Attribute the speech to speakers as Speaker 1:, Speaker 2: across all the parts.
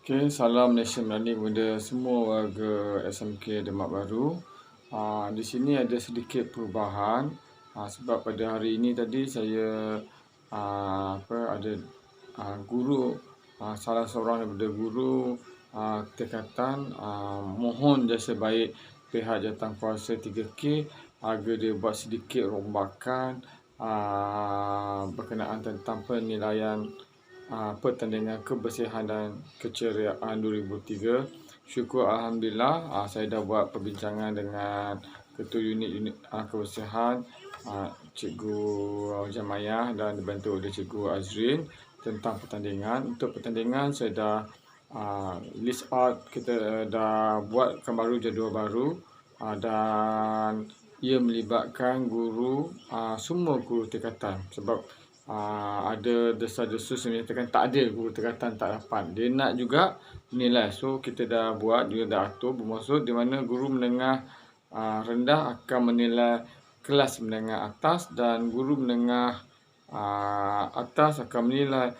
Speaker 1: Okay, salam Malaysia Melani kepada semua warga SMK Demak Baru. Di sini ada sedikit perubahan sebab pada hari ini tadi saya ada guru, salah seorang daripada guru tingkatan mohon jasa baik pihak jawatankuasa 3K agar dia buat sedikit rombakan berkenaan tentang penilaian pertandingan kebersihan dan keceriaan 2003. Syukur Alhamdulillah, saya dah buat perbincangan dengan ketua unit kebersihan, Cikgu Jamayah, dan dibantu oleh Cikgu Azrin tentang pertandingan. Untuk pertandingan saya dah list out, kita dah buatkan baru jadual baru, dan ia melibatkan guru, semua guru tingkatan sebab ada desas-desus yang menyatakan tak adil, guru tingkatan tak dapat. Dia nak juga nilai. So kita dah buat, juga dah atur bermaksud di mana guru menengah rendah akan menilai kelas menengah atas dan guru menengah atas akan menilai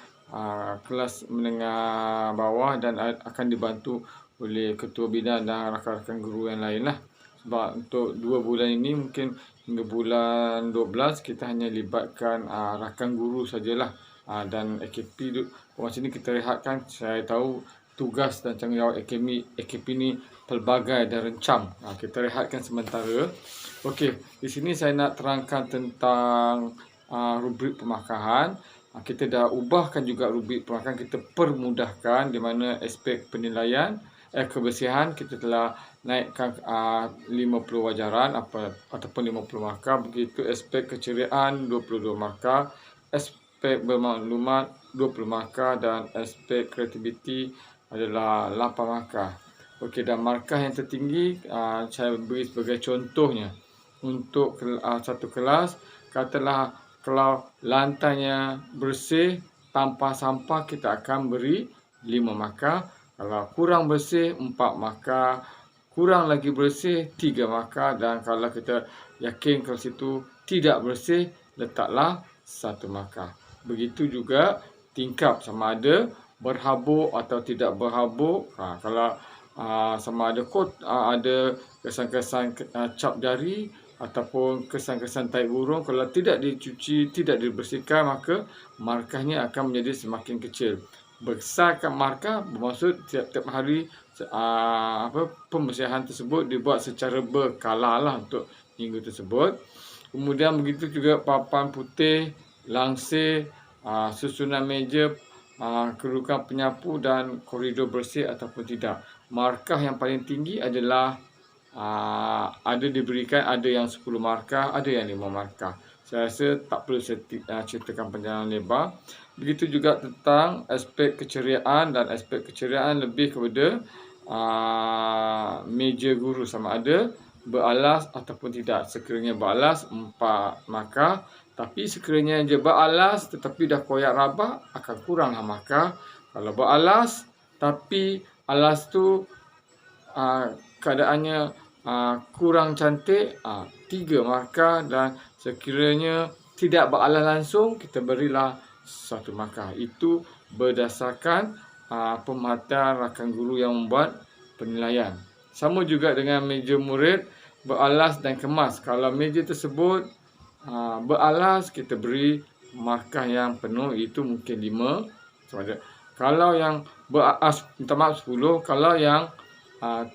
Speaker 1: kelas menengah bawah, dan akan dibantu oleh ketua bidang dan rakan-rakan guru yang lain lah. Sebab untuk 2 bulan ini mungkin hingga bulan 12 kita hanya libatkan rakan guru sajalah, dan AKP macam ni kita rehatkan. Saya tahu tugas dan tanggungjawab AKP ni pelbagai dan rencam. Kita rehatkan sementara. Okey, di sini saya nak terangkan tentang rubrik pemarkahan. Kita dah ubahkan juga rubrik pemarkahan, kita permudahkan di mana aspek penilaian kebersihan kita telah naikkan 50 wajaran ataupun 50 markah. Begitu aspek keceriaan 22 markah, aspek bermaklumat 20 markah, dan aspek kreativiti adalah 8 markah. Okey, dan markah yang tertinggi saya beri sebagai contohnya. Untuk satu kelas, katalah kalau lantainya bersih tanpa sampah, kita akan beri 5 markah. Kalau kurang bersih 4 markah, kurang lagi bersih 3 markah, dan kalau kita yakin kelas itu tidak bersih, letaklah 1 markah. Begitu juga tingkap, sama ada berhabuk atau tidak berhabuk. Kalau sama ada ada kesan-kesan cap jari ataupun kesan-kesan tahi burung, kalau tidak dicuci, tidak dibersihkan, maka markahnya akan menjadi semakin kecil. Besarkan markah bermaksud tiap-tiap hari pembersihan tersebut dibuat secara berkala lah untuk minggu tersebut. Kemudian begitu juga papan putih, langsir, susunan meja, kedudukan penyapu, dan koridor bersih ataupun tidak. Markah yang paling tinggi adalah ada diberikan, ada yang 10 markah, ada yang 5 markah. Saya rasa tak perlu saya ceritakan panjang lebar. Begitu juga tentang aspek keceriaan, dan aspek keceriaan lebih kepada meja guru, sama ada beralas ataupun tidak. Sekiranya beralas 4 markah, tapi sekiranya dia beralas tetapi dah koyak rabak, akan kuranglah markah. Kalau beralas tapi alas tu keadaannya kurang cantik, 3 markah, dan sekiranya tidak beralas langsung, kita berilah 1 markah. Itu berdasarkan pemerhatian rakan guru yang membuat penilaian. Sama juga dengan meja murid beralas dan kemas. Kalau meja tersebut beralas, kita beri markah yang penuh, itu mungkin 5. Kalau yang beralas, minta maaf 10. Kalau yang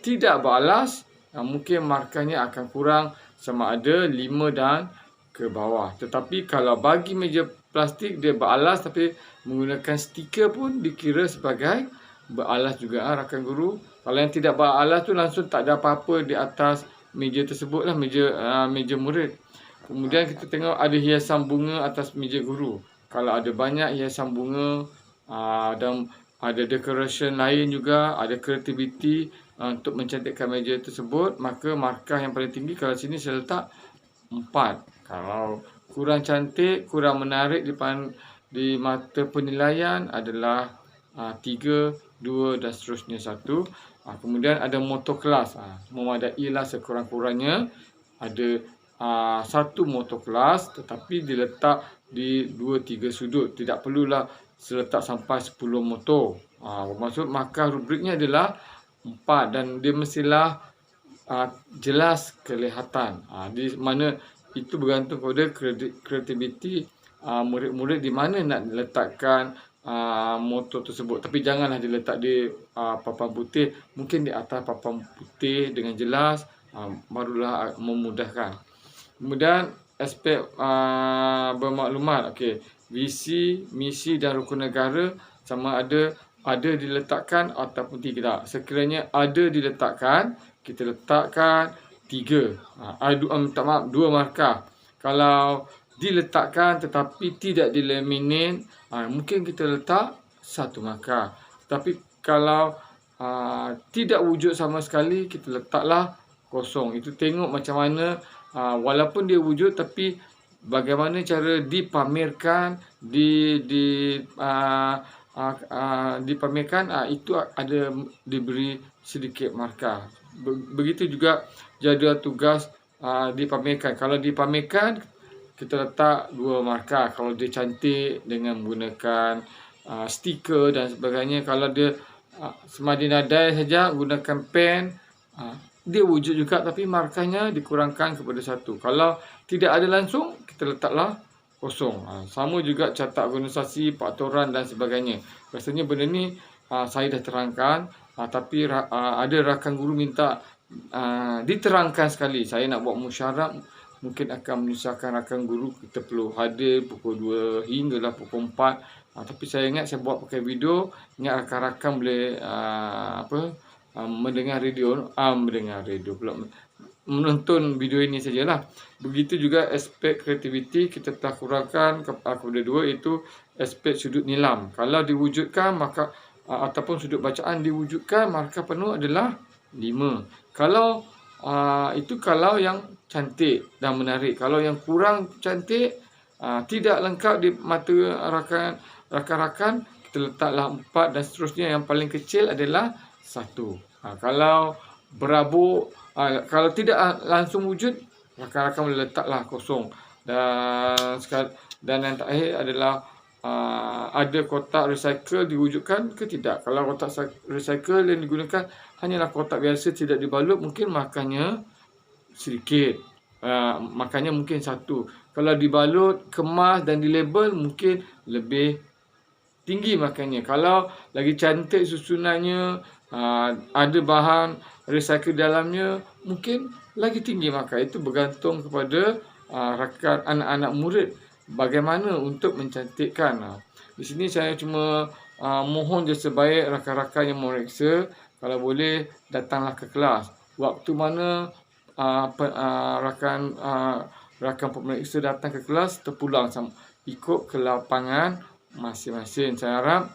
Speaker 1: tidak beralas, mungkin markahnya akan kurang, sama ada 5 dan ke bawah. Tetapi kalau bagi meja plastik dia beralas tapi menggunakan stiker pun dikira sebagai beralas juga rakan guru. Kalau yang tidak beralas tu langsung tak ada apa-apa di atas meja tersebut lah, meja murid. Kemudian kita tengok ada hiasan bunga atas meja guru. Kalau ada banyak hiasan bunga dan ada decoration lain juga, ada kreativiti untuk mencantikkan meja tersebut, maka markah yang paling tinggi kalau sini saya letak 4. Kalau kurang cantik, kurang menarik di mata penilaian adalah 3, 2 dan seterusnya 1. Kemudian ada motor kelas. Memadailah sekurang-kurangnya ada 1 motor kelas, tetapi diletak di 2-3 sudut. Tidak perlulah seletak sampai 10 motor. Bermaksud markah rubriknya adalah 4 dan dia mestilah jelas kelihatan. Di mana itu bergantung kepada kreativiti murid-murid di mana nak letakkan motor tersebut. Tapi janganlah diletak di papan putih, mungkin di atas papan putih dengan jelas, barulah memudahkan. Kemudian aspek bermaklumat. Okey, visi, misi dan rukun negara sama ada diletakkan ataupun tidak. Sekiranya ada diletakkan, kita letakkan 3. Dua markah. Kalau diletakkan tetapi tidak dilaminate, mungkin kita letak 1 markah. Tapi kalau tidak wujud sama sekali, kita letaklah kosong. Itu tengok macam mana, walaupun dia wujud tapi bagaimana cara dipamerkan, dipamerkan, itu ada diberi sedikit markah. Begitu juga jadual tugas dipamerkan. Kalau dipamerkan, kita letak 2 markah. Kalau dia cantik dengan menggunakan stiker dan sebagainya. Kalau dia semadi nadai saja gunakan pen, dia wujud juga tapi markahnya dikurangkan kepada 1. Kalau tidak ada langsung, kita letaklah kosong. Sama juga catat organisasi, faktoran dan sebagainya. Rasanya benda ni saya dah terangkan, tapi ada rakan guru minta diterangkan sekali. Saya nak buat musyarat, mungkin akan menyusahkan rakan guru. Kita perlu hadir pukul 2 hinggalah pukul 4. Tapi saya ingat saya buat pakai video. Ingat rakan-rakan boleh mendengar radio pula, menonton video ini sajalah. Begitu juga aspek kreativiti kita telah kurangkan kepada 2, iaitu aspek sudut nilam. Kalau diwujudkan maka ataupun sudut bacaan diwujudkan, markah penuh adalah 5. Kalau itu kalau yang cantik dan menarik. Kalau yang kurang cantik, tidak lengkap di mata rakan-rakan, kita letaklah 4 dan seterusnya. Yang paling kecil adalah 1. Kalau berabuk, kalau tidak langsung wujud, rakan-rakan boleh letaklah kosong. Dan yang terakhir adalah ada kotak recycle diwujudkan ke tidak. Kalau kotak recycle yang digunakan hanyalah kotak biasa tidak dibalut, mungkin markahnya sedikit, markahnya mungkin 1. Kalau dibalut, kemas dan dilabel, mungkin lebih tinggi markahnya. Kalau lagi cantik susunannya, ada bahan recycle dalamnya, mungkin lagi tinggi markah. Itu bergantung kepada rakan anak-anak murid bagaimana untuk mencantikkan. Di sini saya cuma mohon je sebaik rakan-rakan yang memeriksa, kalau boleh datanglah ke kelas. Waktu mana rakan pemeriksa datang ke kelas, terpulang ikut ke lapangan masing-masing. Saya harap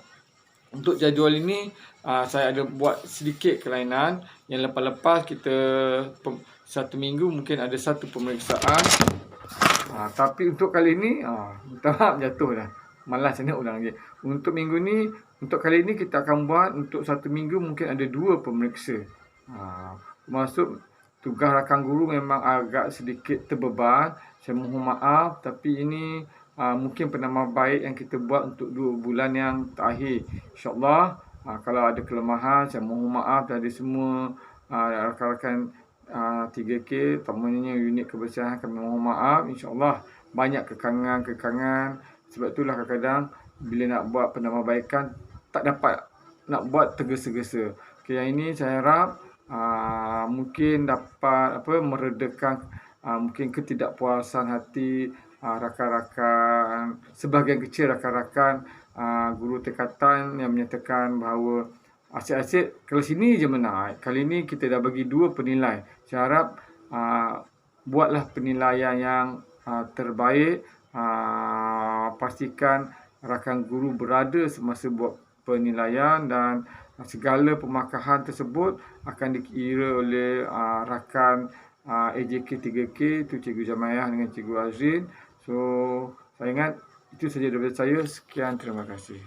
Speaker 1: untuk jadual ini saya ada buat sedikit kelainan. Yang lepas-lepas kita 1 minggu mungkin ada 1 pemeriksaan. Tapi untuk kali ini minta maaf, jatuh dah. Malas nak ulang lagi. Untuk minggu ni, untuk kali ini kita akan buat untuk 1 minggu mungkin ada 2 pemeriksa. Maksud tugas rakan guru memang agak sedikit terbeban. Saya mohon maaf, tapi ini mungkin penambah baik yang kita buat untuk 2 bulan yang terakhir. InsyaAllah, kalau ada kelemahan, saya mohon maaf dari semua rakan-rakan 3K, terutamanya unit kebersihan, kami mohon maaf. InsyaAllah banyak kekangan. Sebab itulah kadang-kadang bila nak buat penambahbaikan, tak dapat nak buat tergesa-gesa. Okay, yang ini saya harap mungkin dapat meredakan mungkin ketidakpuasan hati rakan-rakan, sebahagian kecil rakan-rakan guru tingkatan yang menyatakan bahawa asyik-asyik kelas ini je menang. Kali ini kita dah bagi 2 penilai. Saya harap buatlah penilaian yang terbaik. Pastikan rakan guru berada semasa buat penilaian dan segala pemarkahan tersebut akan dikira oleh rakan AJK 3K, itu Cikgu Jamayah dengan Cikgu Azrin. So, saya ingat itu saja daripada saya. Sekian, terima kasih.